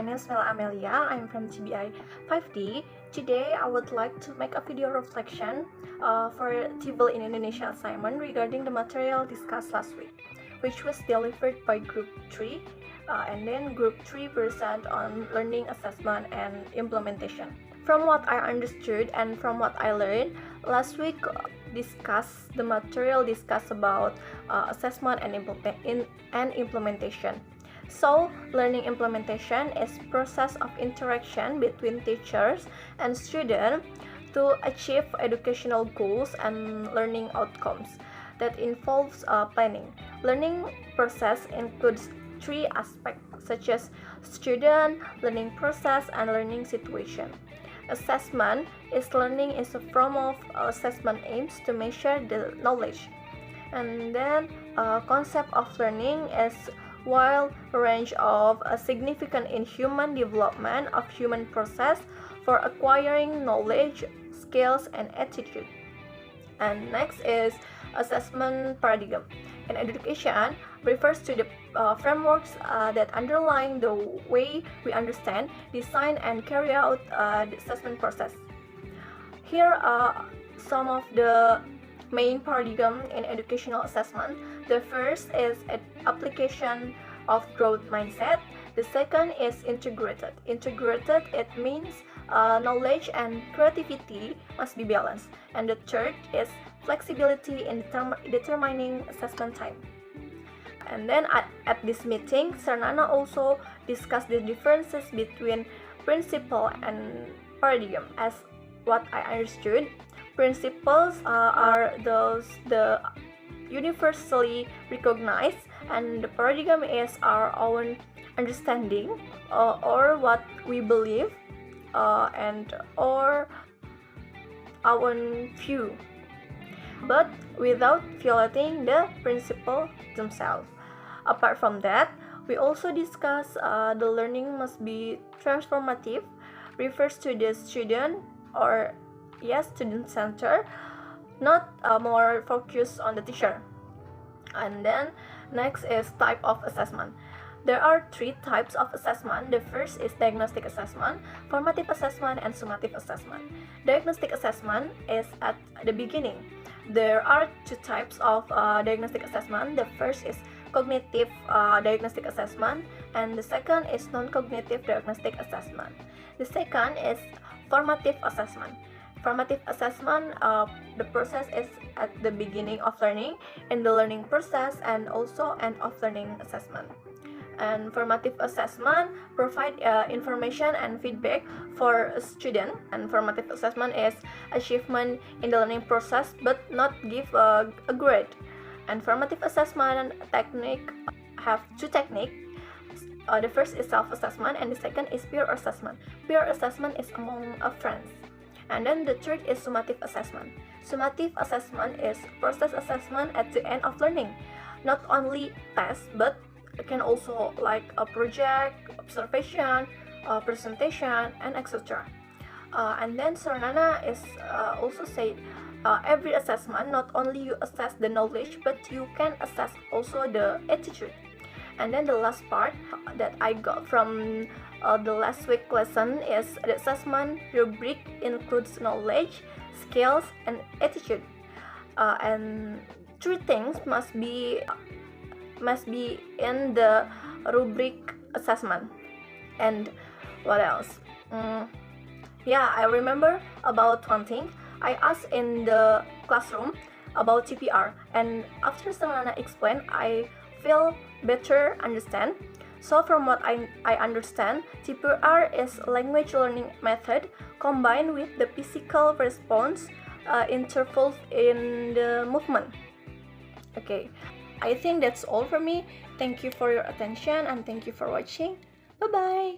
my name is MELA AMELIA. I'm from TBI 5D. Today, I would like to make a video reflection for TEFL in Indonesia assignment regarding the material discussed last week, which was delivered by Group 3, and then Group 3 present on learning assessment and implementation. From what I understood and from what I learned, last week discussed the material discussed about assessment and implementation. So, learning implementation is process of interaction between teachers and students to achieve educational goals and learning outcomes that involves planning. Learning process includes three aspects such as student, learning process, and learning situation. Assessment is learning is a form of assessment aims to measure the knowledge. And then concept of learning is while range of significant in human development of human process for acquiring knowledge, skills, and attitude. And next is assessment paradigm. In education, refers to the frameworks that underline the way we understand, design, and carry out the assessment process. Here are some of the main paradigm in educational assessment. The first is application of growth mindset. The second is integrated. Integrated, it means knowledge and creativity must be balanced. And the third is flexibility in determining assessment time. And then at this meeting, Sarnana also discussed the differences between principle and paradigm. As what I understood, principles are the universally recognized, and the paradigm is our own understanding or what we believe and or our own view, but without violating the principle themselves. Apart from that, we also discuss the learning must be transformative, refers to the student or student center, not more focused on the teacher. And then next is type of assessment. There are three types of assessment. The first is diagnostic assessment, formative assessment, and summative assessment. Diagnostic assessment is at the beginning. There are two types of diagnostic assessment. The first is cognitive diagnostic assessment, and the second is non-cognitive diagnostic assessment. The second is formative assessment. Formative assessment, the process is at the beginning of learning, in the learning process, and also end of learning assessment. And formative assessment provide information and feedback for a student. And formative assessment is achievement in the learning process, but not give a grade. And formative assessment technique have two techniques. The first is self-assessment, and the second is peer assessment. Peer assessment is among friends. And then the third is summative assessment. Summative assessment is process assessment at the end of learning. Not only test, but it can also like a project, observation, presentation, and etc. And then Sarnana is also said every assessment, not only you assess the knowledge, but you can assess also the attitude. And then the last part that I got from the last week lesson is the assessment rubric includes knowledge, skills, and attitude. And three things must be in the rubric assessment. And what else? I remember about one thing. I asked in the classroom about TPR, and after Sarnana explained, I feel better understand. So from what I understand, TPR is language learning method combined with the physical response intervals in the movement. Okay, I think that's all for me. Thank you for your attention and thank you for watching. Bye bye.